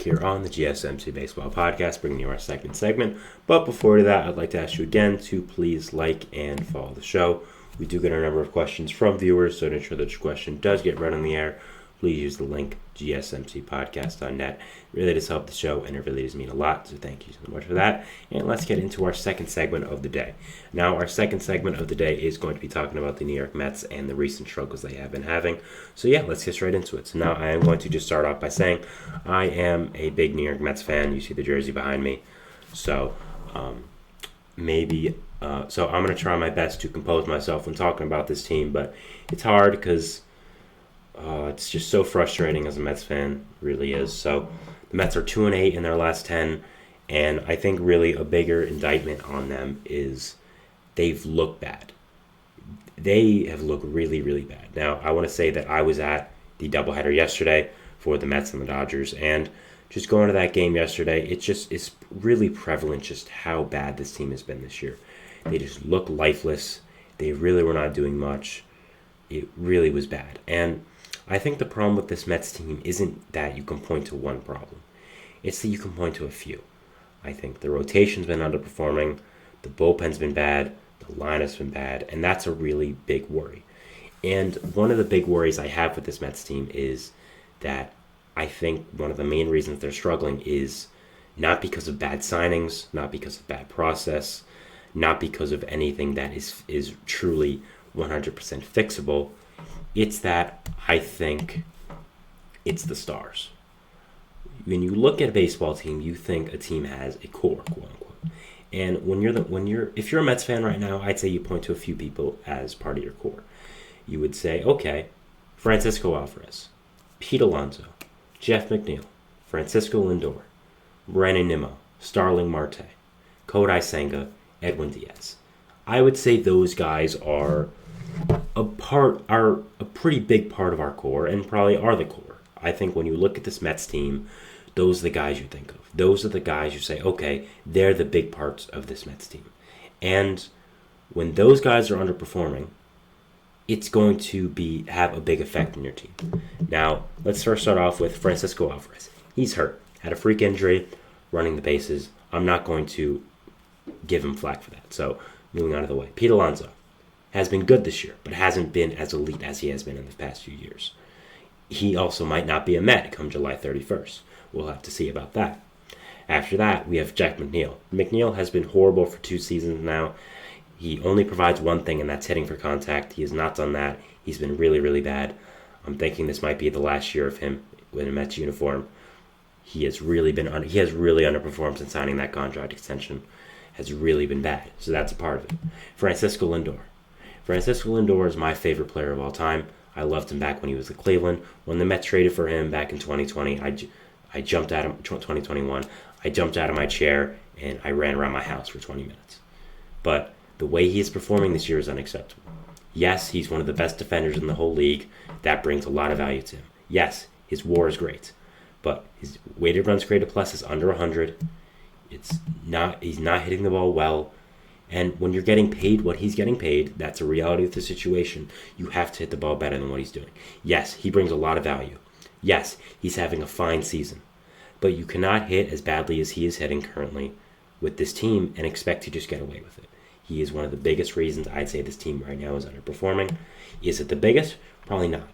here on the GSMC Baseball Podcast, bringing you our second segment. But before that, I'd like to ask you again to please like and follow the show. We do get a number of questions from viewers, so to ensure that your question does get read on the air, please use the link gsmcpodcast.net. It really does help the show, and it really does mean a lot, so thank you so much for that. And let's get into our second segment of the day. Now, our second segment of the day is going to be talking about the New York Mets and the recent struggles they have been having. So yeah, let's get straight into it. So now I am going to just start off by saying I am a big New York Mets fan. You see the jersey behind me. So so I'm going to try my best to compose myself when talking about this team, but it's hard because it's just so frustrating as a Mets fan, it really is. So the Mets are 2-8 in their last 10, and I think really a bigger indictment on them is they've looked bad. They have looked really, really bad. Now, I want to say that I was at the doubleheader yesterday for the Mets and the Dodgers, and just going to that game yesterday, it's really prevalent just how bad this team has been this year. They just look lifeless. They really were not doing much. It really was bad. And I think the problem with this Mets team isn't that you can point to one problem. It's that you can point to a few. I think the rotation's been underperforming, the bullpen's been bad, the lineup's been bad, and that's a really big worry. And one of the big worries I have with this Mets team is that I think one of the main reasons they're struggling is not because of bad signings, not because of bad process, not because of anything that is truly 100% fixable. It's that I think it's the stars. When you look at a baseball team, you think a team has a core, quote unquote. And if you're a Mets fan right now, I'd say you point to a few people as part of your core. You would say, okay, Francisco Alvarez, Pete Alonso, Jeff McNeil, Francisco Lindor, Brandon Nimmo, Starling Marte, Kodai Senga, Edwin Diaz. I would say those guys are a pretty big part of our core and probably are the core. I think when you look at this Mets team, those are the guys you think of. Those are the guys you say, okay, they're the big parts of this Mets team. And when those guys are underperforming, it's going to have a big effect on your team. Now, let's first start off with Francisco Alvarez. He's hurt, had a freak injury, running the bases. I'm not going to give him flack for that. So, moving on to the way. Pete Alonso has been good this year, but hasn't been as elite as he has been in the past few years. He also might not be a Met come July 31st. We'll have to see about that. After that, we have Jack McNeil. McNeil has been horrible for 2 seasons now. He only provides one thing, and that's hitting for contact. He has not done that. He's been really, really bad. I'm thinking this might be the last year of him with a Mets uniform. He has really underperformed since signing that contract extension. Has really been bad. So that's a part of it. Francisco Lindor. Francisco Lindor is my favorite player of all time. I loved him back when he was with Cleveland. When the Mets traded for him back in 2020, I jumped out of 2021. I jumped out of my chair and I ran around my house for 20 minutes. But the way he is performing this year is unacceptable. Yes, he's one of the best defenders in the whole league. That brings a lot of value to him. Yes, his WAR is great, but his weighted runs created plus is under 100. He's not hitting the ball well. And when you're getting paid what he's getting paid, that's a reality of the situation. You have to hit the ball better than what he's doing. Yes, he brings a lot of value. Yes, he's having a fine season. But you cannot hit as badly as he is hitting currently with this team and expect to just get away with it. He is one of the biggest reasons I'd say this team right now is underperforming. Is it the biggest? Probably not.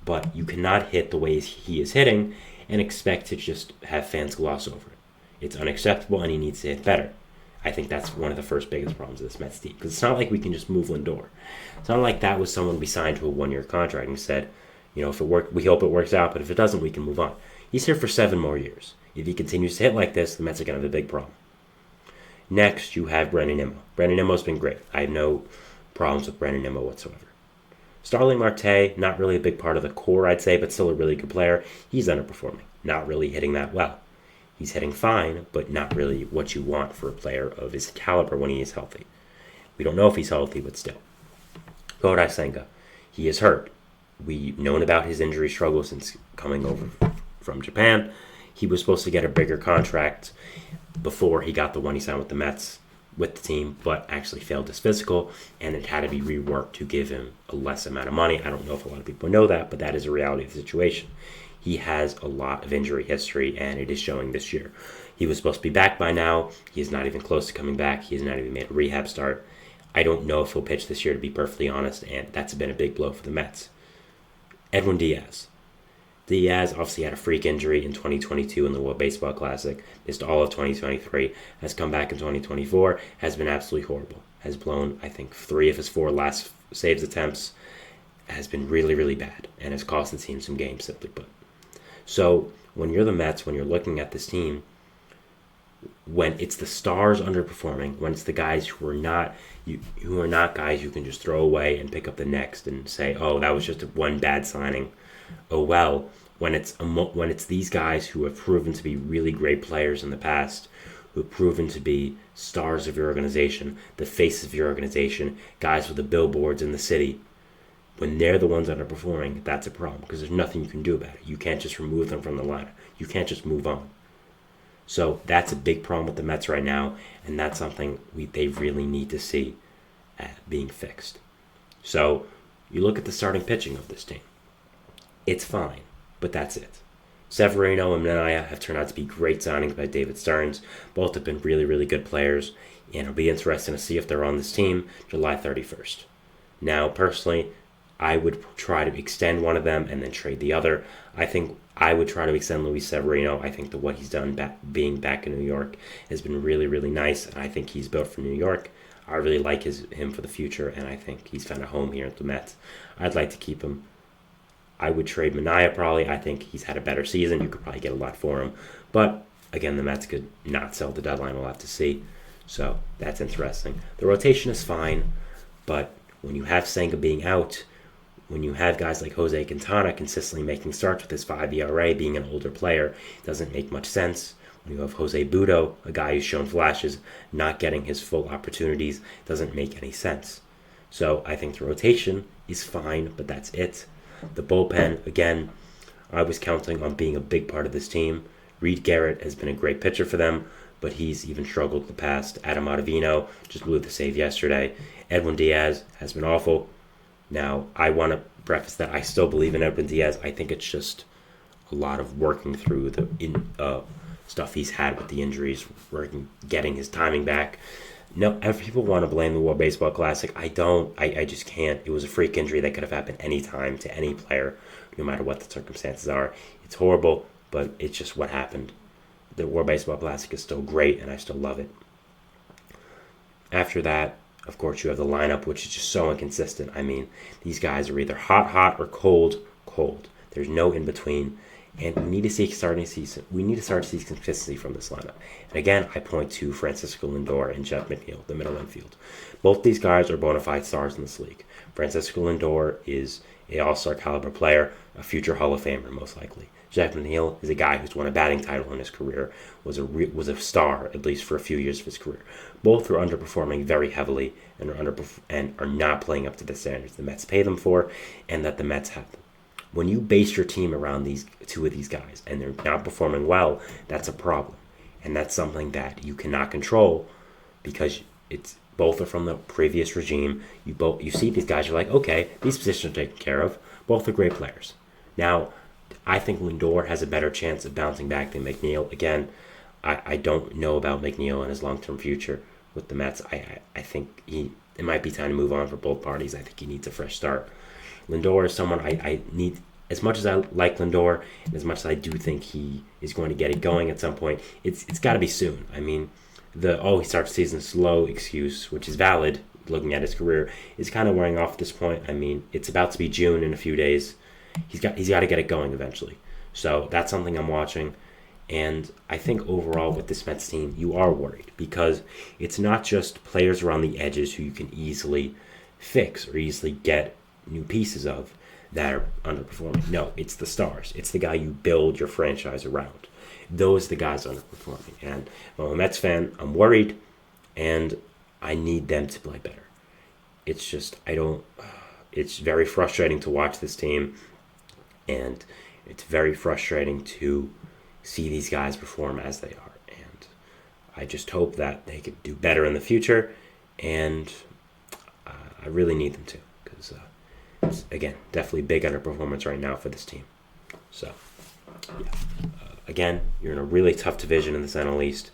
But you cannot hit the ways he is hitting and expect to just have fans gloss over it. It's unacceptable and he needs to hit better. I think that's one of the first biggest problems of this Mets team. Because it's not like we can just move Lindor. It's not like that was someone we signed to a 1-year contract and said, if it worked, we hope it works out, but if it doesn't, we can move on. He's here for 7 more years. If he continues to hit like this, the Mets are going to have a big problem. Next, you have Brandon Nimmo. Brandon Nimmo's been great. I have no problems with Brandon Nimmo whatsoever. Starling Marte, not really a big part of the core, I'd say, but still a really good player. He's underperforming, not really hitting that well. He's hitting fine, but not really what you want for a player of his caliber when he is healthy. We don't know if he's healthy, but still. Kodai Senga, he is hurt. We've known about his injury struggle since coming over from Japan. He was supposed to get a bigger contract before he got the one he signed with the Mets with the team, but actually failed his physical, and it had to be reworked to give him a less amount of money. I don't know if a lot of people know that, but that is a reality of the situation. he has a lot of injury history, and it is showing this year. He was supposed to be back by now. He is not even close to coming back. He has not even made a rehab start. I don't know if he'll pitch this year, to be perfectly honest, and that's been a big blow for the Mets. Edwin Diaz. Diaz obviously had a freak injury in 2022 in the World Baseball Classic, missed all of 2023, has come back in 2024, has been absolutely horrible. Has blown, I think, 3 of his 4 last saves attempts, has been really, really bad, and has cost the team some games, simply put. So, when you're the Mets, when you're looking at this team, when it's the stars underperforming, when it's the guys who are not guys you can just throw away and pick up the next and say, oh, that was just one bad signing. Oh well, when it's these guys who have proven to be really great players in the past, who have proven to be stars of your organization, the face of your organization, guys with the billboards in the city, when they're the ones underperforming, that's a problem because there's nothing you can do about it. You can't just remove them from the lineup. You can't just move on. So that's a big problem with the Mets right now, and that's something they really need to see being fixed. So you look at the starting pitching of this team. It's fine, but that's it. Severino and Minaya have turned out to be great signings by David Stearns. Both have been really, really good players, and it'll be interesting to see if they're on this team July 31st. Now, personally, I would try to extend one of them and then trade the other. I think I would try to extend Luis Severino. I think that what he's done being back in New York has been really, really nice, and I think he's built for New York. I really like him for the future, and I think he's found a home here at the Mets. I'd like to keep him. I would trade Minaya probably. I think he's had a better season. You could probably get a lot for him. But, again, the Mets could not sell the deadline. We'll have to see. So, that's interesting. The rotation is fine, but when you have Senga being out, when you have guys like Jose Quintana consistently making starts with his 5 ERA, being an older player, it doesn't make much sense. When you have Jose Budo, a guy who's shown flashes, not getting his full opportunities, doesn't make any sense. So I think the rotation is fine, but that's it. The bullpen, again, I was counting on being a big part of this team. Reed Garrett has been a great pitcher for them, but he's even struggled in the past. Adam Ottavino just blew the save yesterday. Edwin Diaz has been awful. Now, I want to preface that I still believe in Edwin Diaz. I think it's just a lot of working through the stuff he's had with the injuries, getting his timing back. No, people want to blame the World Baseball Classic. I don't. I just can't. It was a freak injury that could have happened any time to any player, no matter what the circumstances are. It's horrible, but it's just what happened. The World Baseball Classic is still great, and I still love it. After that, of course, you have the lineup, which is just so inconsistent. I mean, these guys are either hot, or cold. There's no in between. And we need to start to see consistency from this lineup. And again, I point to Francisco Lindor and Jeff McNeil, the middle infield. Both these guys are bona fide stars in this league. Francisco Lindor is an all-star caliber player, a future Hall of Famer most likely. Jeff McNeil is a guy who's won a batting title in his career, was a star at least for a few years of his career. Both are underperforming very heavily and are not playing up to the standards the Mets pay them for, and that the Mets have them. When you base your team around these two of these guys and they're not performing well, that's a problem. And that's something that you cannot control because both are from the previous regime. You see these guys, you're like, okay, these positions are taken care of. Both are great players. Now, I think Lindor has a better chance of bouncing back than McNeil. Again, I don't know about McNeil and his long-term future with the Mets. I think it might be time to move on for both parties. I think he needs a fresh start. Lindor is someone I need, as much as I like Lindor, and as much as I do think he is going to get it going at some point, it's got to be soon. I mean, he starts the season slow excuse, which is valid, looking at his career, is kind of wearing off at this point. I mean, it's about to be June in a few days. He's got to get it going eventually. So that's something I'm watching. And I think overall with this Mets team, you are worried because it's not just players around the edges who you can easily fix or easily get new pieces of that are underperforming. No, it's the stars. It's the guy you build your franchise around. Those are the guys underperforming. And if I'm a Mets fan, I'm worried, and I need them to play better. It's just, it's very frustrating to watch this team, and it's very frustrating to see these guys perform as they are. And I just hope that they can do better in the future, and I really need them to, because again, definitely big underperformance right now for this team. So, Again, you're in a really tough division in the NL East.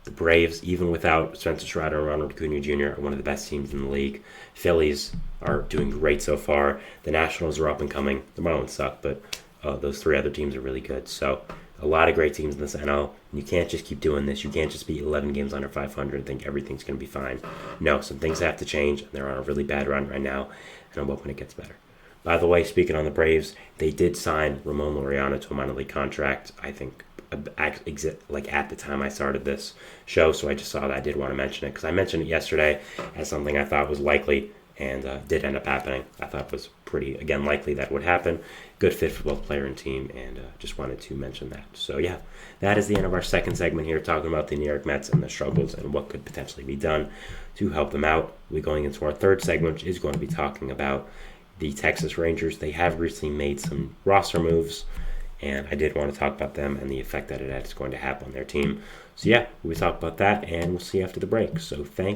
The Braves, even without Spencer Strider and Ronald Acuna Jr., are one of the best teams in the league. Phillies are doing great so far. The Nationals are up and coming. The Marlins suck, but those 3 other teams are really good. So a lot of great teams in this NL. And you can't just keep doing this. You can't just be 11 games under 500 and think everything's going to be fine. No, some things have to change. They're on a really bad run right now, and I'm hoping it gets better. By the way, speaking on the Braves, they did sign Ramon Laureano to a minor league contract, I think, like at the time I started this show, so I just saw that I did want to mention it because I mentioned it yesterday as something I thought was likely and did end up happening. I thought it was pretty, again, likely that would happen. Good fit for both player and team, and just wanted to mention that. So yeah, that is the end of our second segment here, talking about the New York Mets and the struggles and what could potentially be done to help them out. We're going into our third segment, which is going to be talking about the Texas Rangers. They have recently made some roster moves, and I did want to talk about them and the effect that it is going to have on their team. So yeah, we'll talk about that, and we'll see you after the break. So thanks.